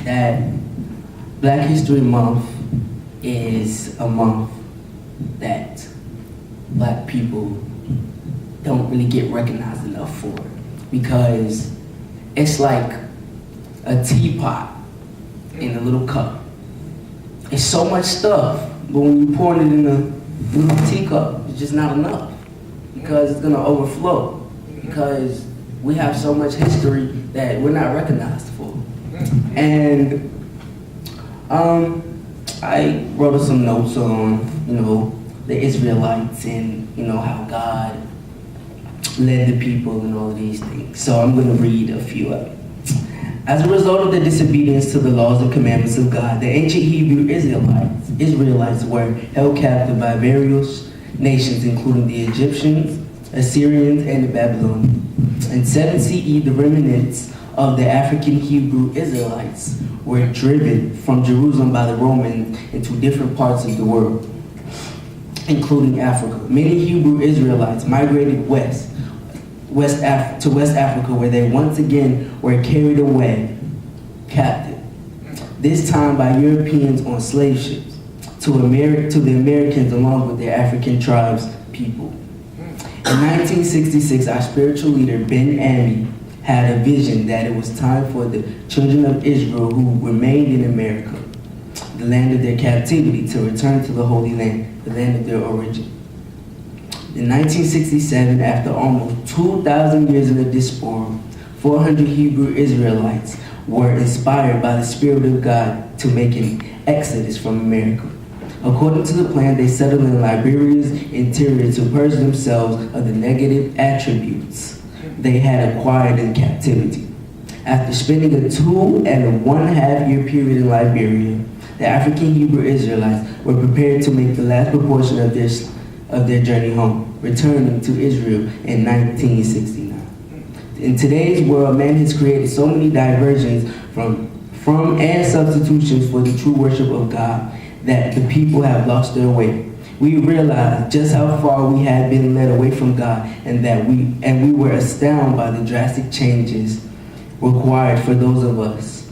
that Black History Month is a month that Black people don't really get recognized enough for, because it's like a teapot in a little cup. It's so much stuff, but when you pour it in a little teacup, it's just not enough, because it's gonna overflow, because we have so much history that we're not recognized for. And I wrote some notes on, the Israelites and, how God led the people and all of these things. So I'm going to read a few of them. As a result of the disobedience to the laws and commandments of God, the ancient Hebrew Israelites were held captive by various nations, including the Egyptians, Assyrians, and the Babylonians. In 7 CE, the remnants of the African Hebrew Israelites were driven from Jerusalem by the Romans into different parts of the world, including Africa. Many Hebrew Israelites migrated to West Africa, where they once again were carried away captive, this time by Europeans on slave ships, to the Americans along with their African tribes people. In 1966, our spiritual leader, Ben Ami, had a vision that it was time for the children of Israel who remained in America, the land of their captivity, to return to the Holy Land, the land of their origin. In 1967, after almost 2,000 years in the diaspora, 400 Hebrew Israelites were inspired by the Spirit of God to make an exodus from America. According to the plan, they settled in Liberia's interior to purge themselves of the negative attributes they had acquired in captivity. After spending a 2.5 year period in Liberia, the African Hebrew Israelites were prepared to make the last proportion of their journey home, returning to Israel in 1969. In today's world, man has created so many diversions from and substitutions for the true worship of God that the people have lost their way. We realized just how far we had been led away from God, and we were astounded by the drastic changes required for those of us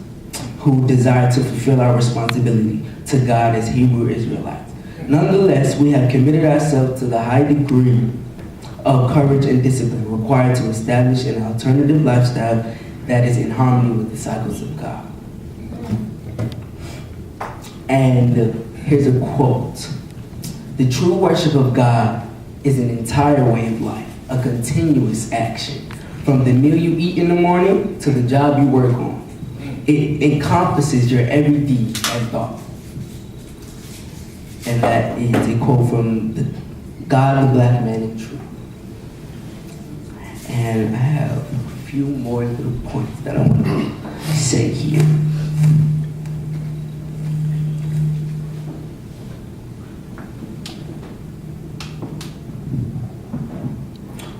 who desire to fulfill our responsibility to God as Hebrew Israelites. Nonetheless, we have committed ourselves to the high degree of courage and discipline required to establish an alternative lifestyle that is in harmony with the cycles of God. And here's a quote. The true worship of God is an entire way of life, a continuous action, from the meal you eat in the morning to the job you work on. It encompasses your every deed and thought. And that is a quote from the God of Black Man in Truth. And I have a few more little points that I want to say here.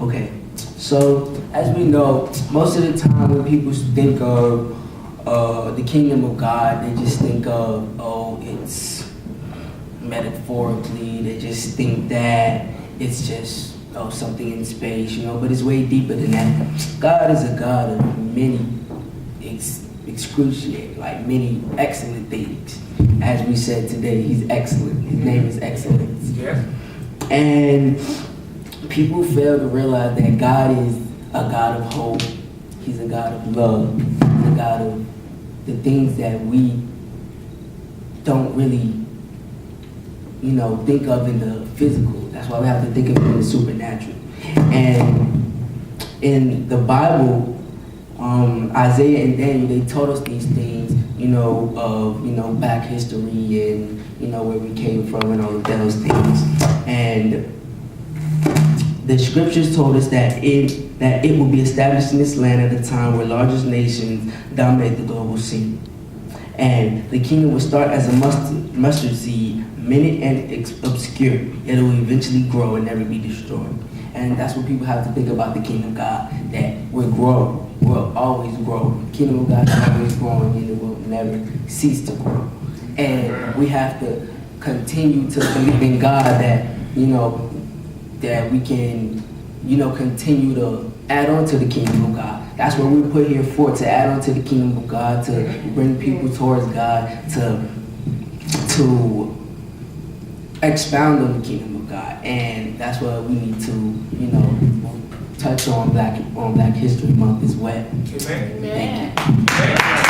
Okay, so as we know, most of the time when people think of the kingdom of God, they just think of, it's metaphorically, they just think that it's just something in space, but it's way deeper than that. God is a God of many excruciating, like many excellent things. As we said today, he's excellent. His name is Excellence. Yeah. And people fail to realize that God is a God of hope. He's a God of love. He's a God of the things that we don't really, think of in the physical. That's why we have to think of it in the supernatural. And in the Bible, Isaiah and Daniel, they told us these things, of, back history and, where we came from and all of those things. And the scriptures told us that it will be established in this land at a time where largest nations dominate the global scene. And the kingdom will start as a mustard seed, minute and obscure, yet it will eventually grow and never be destroyed. And that's what people have to think about the kingdom of God, that we're growing. We'll always grow. The kingdom of God is always growing, and it will never cease to grow. And we have to continue to believe in God that, that we can, continue to add on to the kingdom of God. That's what we're put here for, to add on to the kingdom of God, to bring people towards God, to expound on the kingdom of God. And that's what we need to, touch on Black History Month as well. Amen. Thank you.